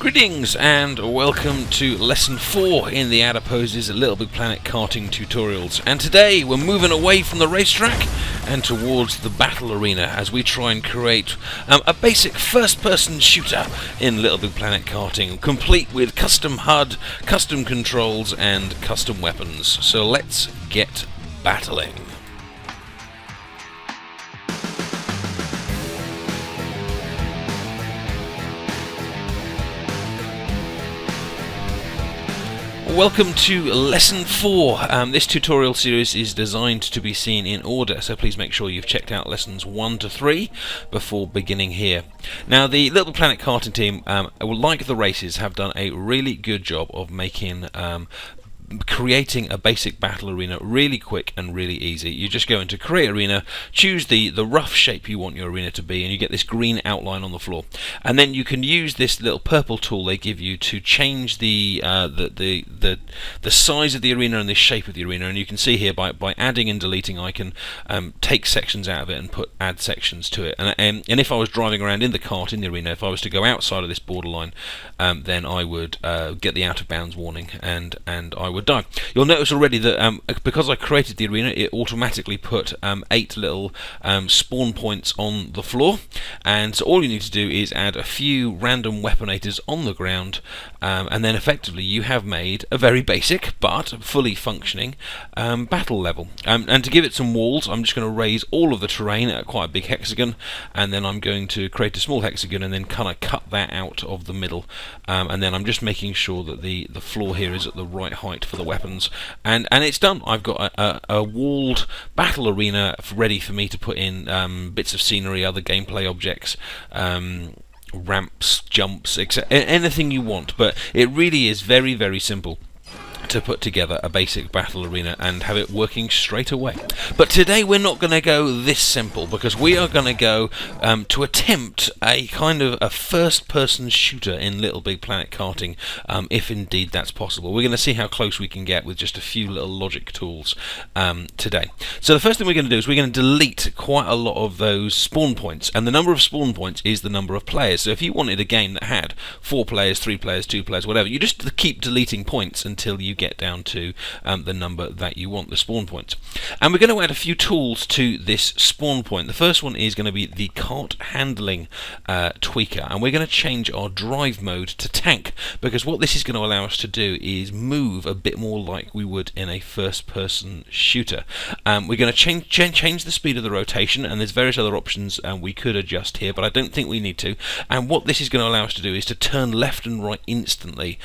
Greetings and welcome to Lesson 4 in TheAdipose's LittleBigPlanet Karting tutorials. And today we're moving away from the racetrack and towards the battle arena as we try and create a basic first-person shooter in LittleBigPlanet Karting, complete with custom HUD, custom controls and custom weapons. So let's get battling. Welcome to Lesson 4. This tutorial series is designed to be seen in order, so please make sure you've checked out Lessons 1 to 3 before beginning here. Now, the LittleBigPlanet Karting team, like the races, have done a really good job of creating a basic battle arena really quick and really easy. You just go into Create Arena, choose the rough shape you want your arena to be, and you get this green outline on the floor. And then you can use this little purple tool they give you to change the size of the arena and the shape of the arena. And you can see here by adding and deleting, I can take sections out of it and add sections to it. And if I was driving around in the kart in the arena, if I was to go outside of this borderline, then I would get the out of bounds warning and I would die. You'll notice already that because I created the arena, it automatically put 8 little spawn points on the floor, and so all you need to do is add a few random weaponators on the ground, and then effectively you have made a very basic but fully functioning battle level. And to give it some walls, I'm just going to raise all of the terrain at quite a big hexagon, and then I'm going to create a small hexagon and then kind of cut that out of the middle, and then I'm just making sure that the floor here is at the right height for the weapons, and it's done. I've got a walled battle arena ready for me to put in bits of scenery, other gameplay objects, ramps, jumps, etc. Anything you want, but it really is very, very simple to put together a basic battle arena and have it working straight away. But today we're not going to go this simple, because we are going to go to attempt a kind of a first-person shooter in LittleBigPlanet Karting, if indeed that's possible. We're going to see how close we can get with just a few little logic tools today. So the first thing we're going to do is we're going to delete quite a lot of those spawn points, and the number of spawn points is the number of players. So if you wanted a game that had 4 players, 3 players, 2 players, whatever, you just keep deleting points until you get down to the number that you want, the spawn points. And we're going to add a few tools to this spawn point. The first one is going to be the kart handling tweaker, and we're going to change our drive mode to tank, because what this is going to allow us to do is move a bit more like we would in a first-person shooter. We're going to change the speed of the rotation, and there's various other options we could adjust here, but I don't think we need to. And what this is going to allow us to do is to turn left and right instantly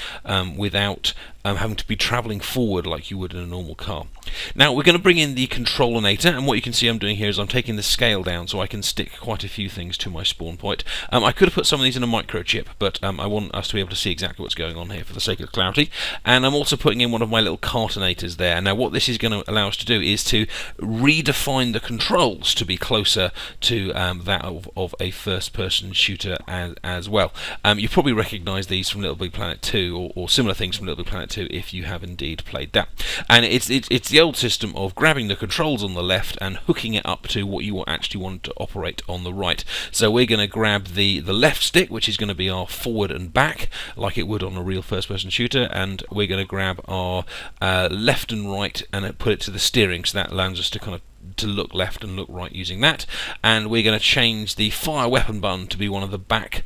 without having to be travelling forward like you would in a normal car. Now we're going to bring in the Controlinator, and what you can see I'm doing here is I'm taking the scale down so I can stick quite a few things to my spawn point. I could have put some of these in a microchip, but I want us to be able to see exactly what's going on here for the sake of clarity. And I'm also putting in one of my little kartinators there. Now what this is going to allow us to do is to redefine the controls to be closer to that of a first-person shooter as well. You probably recognise these from LittleBigPlanet 2 or similar things from LittleBigPlanet 2 if you have indeed played that. And it's the old system of grabbing the controls on the left and hooking it up to what you actually want to operate on the right. So we're going to grab the left stick, which is going to be our forward and back, like it would on a real first-person shooter, and we're going to grab our left and right and put it to the steering, so that allows us to kind of to look left and look right using that. And we're going to change the fire weapon button to be one of the back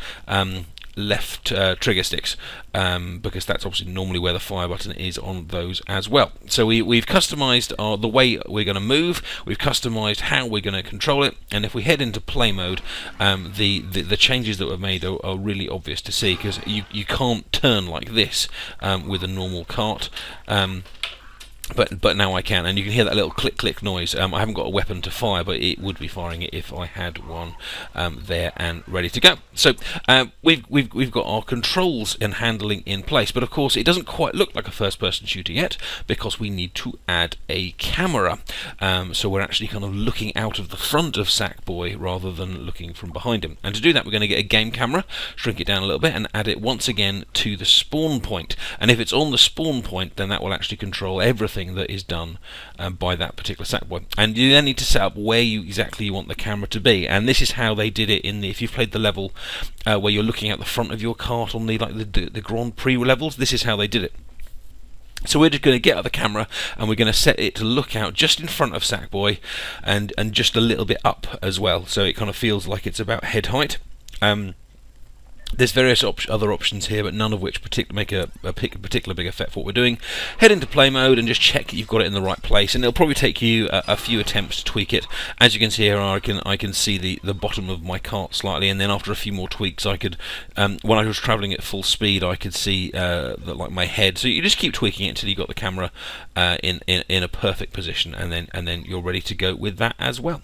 left trigger sticks, because that's obviously normally where the fire button is on those as well. So we've customized the way we're going to move, we've customized how we're going to control it, and if we head into play mode, the changes that were made are really obvious to see, because you can't turn like this with a normal kart. But now I can, and you can hear that little click noise. I haven't got a weapon to fire, but it would be firing it if I had one there and ready to go. So we've got our controls and handling in place, but of course it doesn't quite look like a first-person shooter yet, because we need to add a camera. So we're actually kind of looking out of the front of Sackboy rather than looking from behind him. And to do that, we're going to get a game camera, shrink it down a little bit, and add it once again to the spawn point. And if it's on the spawn point, then that will actually control everything thing that is done by that particular Sackboy. And you then need to set up where exactly you want the camera to be, and this is how they did it in the, if you've played the level where you're looking at the front of your kart on the Grand Prix levels, this is how they did it. So we're just going to get out the camera and we're going to set it to look out just in front of Sackboy and just a little bit up as well, so it kind of feels like it's about head height. There's various other options here, but none of which make a particular big effect for what we're doing. Head into play mode and just check that you've got it in the right place, and it'll probably take you a few attempts to tweak it. As you can see here, I can see the bottom of my kart slightly, and then after a few more tweaks, I could, when I was travelling at full speed, I could see like my head. So you just keep tweaking it until you've got the camera in a perfect position, and then you're ready to go with that as well.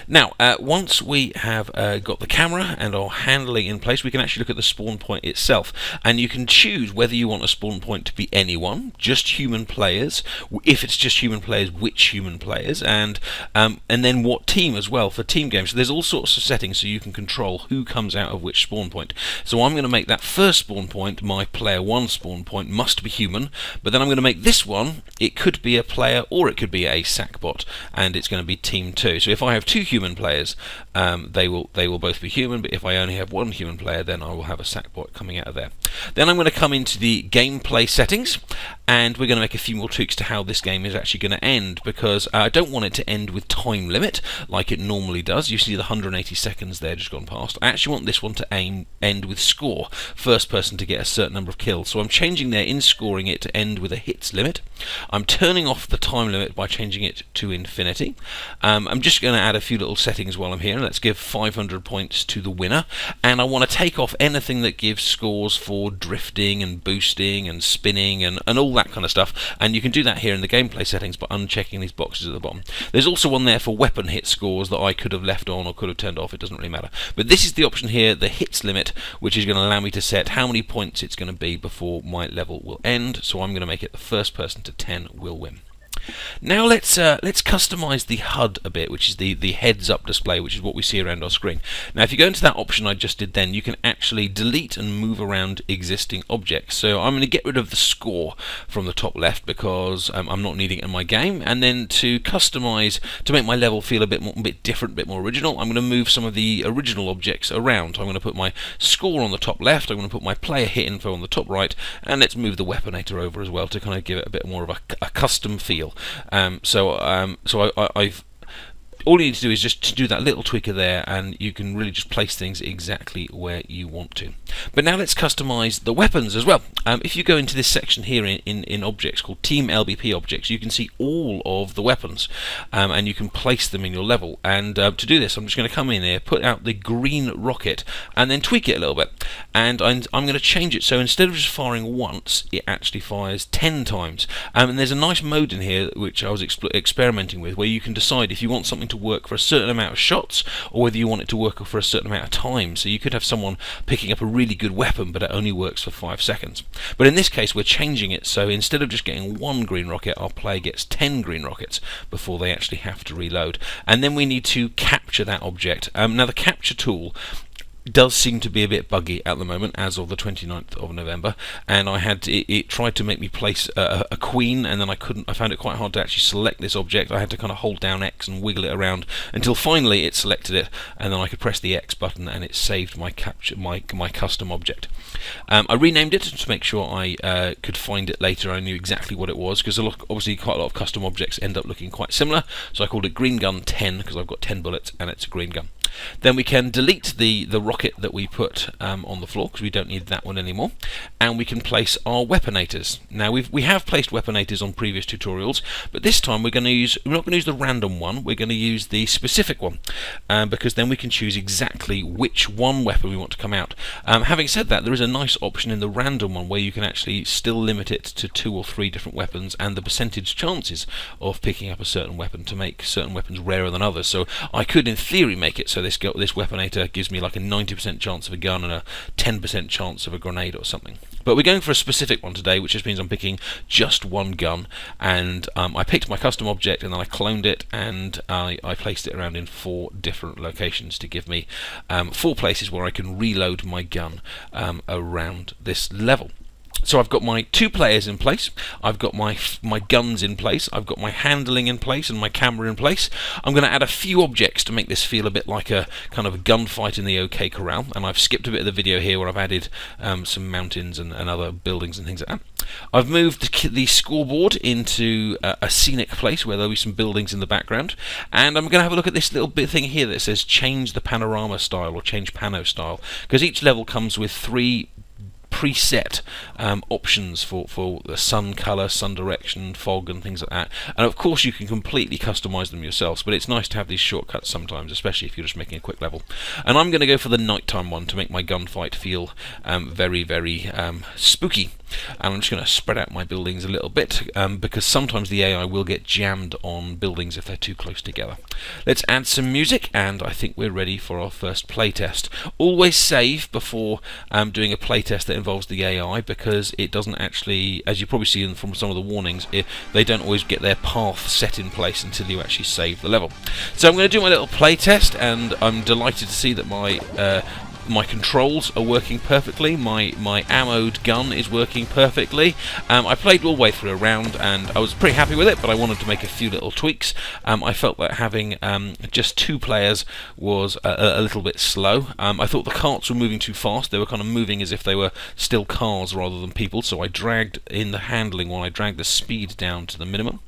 Now, once we have got the camera and our handling in place, we can actually look at the spawn point itself, and you can choose whether you want a spawn point to be anyone, just human players, if it's just human players, which human players, and then what team as well for team games. So there's all sorts of settings so you can control who comes out of which spawn point. So I'm going to make that first spawn point, my player 1 spawn point, must be human, but then I'm going to make this one, it could be a player or it could be a Sackbot, and it's going to be team 2. So if I have 2 human players, they will both be human, but if I only have 1 human player, then I will have a Sackbot coming out of there. Then I'm going to come into the gameplay settings, and we're going to make a few more tweaks to how this game is actually going to end, because I don't want it to end with time limit like it normally does. You see the 180 seconds there just gone past. I actually want this one to end with score, first person to get a certain number of kills. So I'm changing there in scoring it to end with a hits limit. I'm turning off the time limit by changing it to infinity. I'm just going to add a few little settings while I'm here. Let's give 500 points to the winner, and I want to take off anything that gives scores for drifting and boosting and spinning and all that kind of stuff, and you can do that here in the gameplay settings by unchecking these boxes at the bottom. There's also one there for weapon hit scores that I could have left on or could have turned off. It doesn't really matter, but this is the option here, the hits limit, which is going to allow me to set how many points it's going to be before my level will end. So I'm going to make it the first person to 10 will win. Now let's customize the HUD a bit, which is the heads-up display, which is what we see around our screen. Now, if you go into that option I just did then, you can actually delete and move around existing objects. So I'm going to get rid of the score from the top left because I'm not needing it in my game, and then to customize, to make my level feel a bit different, a bit more original, I'm going to move some of the original objects around. I'm going to put my score on the top left, I'm going to put my player hit info on the top right, and let's move the weaponator over as well to kind of give it a bit more of a custom feel. I've all you need to do is just to do that little tweaker there, and you can really just place things exactly where you want to. But now let's customize the weapons as well. If you go into this section here in objects called Team LBP Objects, you can see all of the weapons, and you can place them in your level. And to do this, I'm just going to come in here, put out the green rocket, and then tweak it a little bit. And I'm going to change it so instead of just firing once, it actually fires 10 times. And there's a nice mode in here which I was experimenting with, where you can decide if you want something to work for a certain amount of shots or whether you want it to work for a certain amount of time. So you could have someone picking up a really good weapon, but it only works for 5 seconds. But in this case, we're changing it so instead of just getting 1 green rocket, our player gets 10 green rockets before they actually have to reload. And then we need to capture that object. Now the capture tool does seem to be a bit buggy at the moment as of the 29th of November, and it tried to make me place a queen, and then I found it quite hard to actually select this object. I had to kind of hold down X and wiggle it around until finally it selected it, and then I could press the X button and it saved my custom object. I renamed it to make sure I could find it later. I knew exactly what it was, because obviously quite a lot of custom objects end up looking quite similar, so I called it Green Gun 10 because I've got 10 bullets and it's a green gun. Then we can delete the rocket that we put on the floor because we don't need that one anymore, and we can place our weaponators. Now we have placed weaponators on previous tutorials, but this time we're not going to use the random one. We're going to use the specific one, because then we can choose exactly which one weapon we want to come out. Having said that, there is a nice option in the random one where you can actually still limit it to 2 or 3 different weapons and the percentage chances of picking up a certain weapon to make certain weapons rarer than others. So I could in theory make it so this weaponator gives me like a 90% chance of a gun and a 10% chance of a grenade or something. But we're going for a specific one today, which just means I'm picking just one gun, and I picked my custom object and then I cloned it, and I placed it around in 4 different locations to give me 4 places where I can reload my gun around this level. So I've got my 2 players in place, I've got my guns in place, I've got my handling in place and my camera in place. I'm going to add a few objects to make this feel a bit like a kind of a gunfight in the OK Corral, and I've skipped a bit of the video here where I've added some mountains and other buildings and things like that. I've moved the scoreboard into a scenic place where there'll be some buildings in the background, and I'm going to have a look at this little bit thing here that says change the panorama style or change pano style, because each level comes with 3 preset options for the sun color, sun direction, fog and things like that, and of course you can completely customize them yourselves, but it's nice to have these shortcuts sometimes, especially if you're just making a quick level. And I'm going to go for the nighttime one to make my gunfight feel very, very spooky. And I'm just going to spread out my buildings a little bit, because sometimes the AI will get jammed on buildings if they're too close together. Let's add some music, and I think we're ready for our first playtest. Always save before doing a playtest that involves the AI, because it doesn't actually, as you probably see from some of the warnings, they don't always get their path set in place until you actually save the level. So I'm going to do my little playtest, and I'm delighted to see that my controls are working perfectly, my ammoed gun is working perfectly. I played all the way through a round and I was pretty happy with it, but I wanted to make a few little tweaks. I felt that having just 2 players was a little bit slow. I thought the carts were moving too fast, they were kind of moving as if they were still cars rather than people, so I dragged in the handling while I dragged the speed down to the minimum.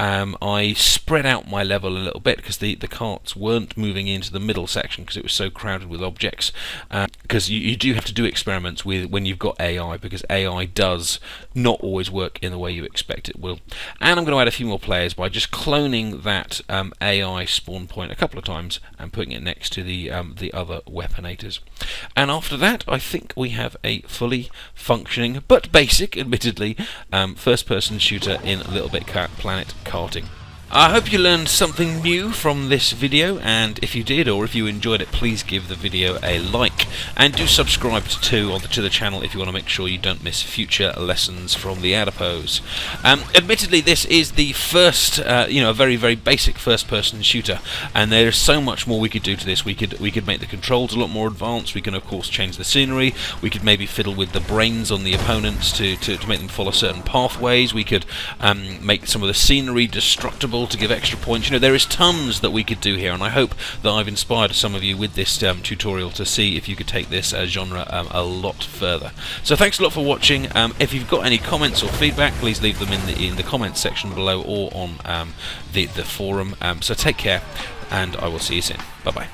I spread out my level a little bit because the carts weren't moving into the middle section because it was so crowded with objects. Because you do have to do experiments with when you've got AI, because AI does not always work in the way you expect it will. And I'm going to add a few more players by just cloning that AI spawn point a couple of times and putting it next to the other weaponators. And after that, I think we have a fully functioning, but basic, admittedly, first-person shooter in LittleBigPlanet Karting. I hope you learned something new from this video, and if you did, or if you enjoyed it, please give the video a like, and do subscribe to the channel if you want to make sure you don't miss future lessons from TheAdipose. Admittedly, this is the first, a very, very basic first-person shooter, and there is so much more we could do to this. We could make the controls a lot more advanced. We can, of course, change the scenery. We could maybe fiddle with the brains on the opponents to make them follow certain pathways. We could make some of the scenery destructible to give extra points. There is tons that we could do here, and I hope that I've inspired some of you with this tutorial to see if you could take this genre a lot further. So thanks a lot for watching. If you've got any comments or feedback, please leave them in the comments section below or on the forum. So take care, and I will see you soon. Bye bye.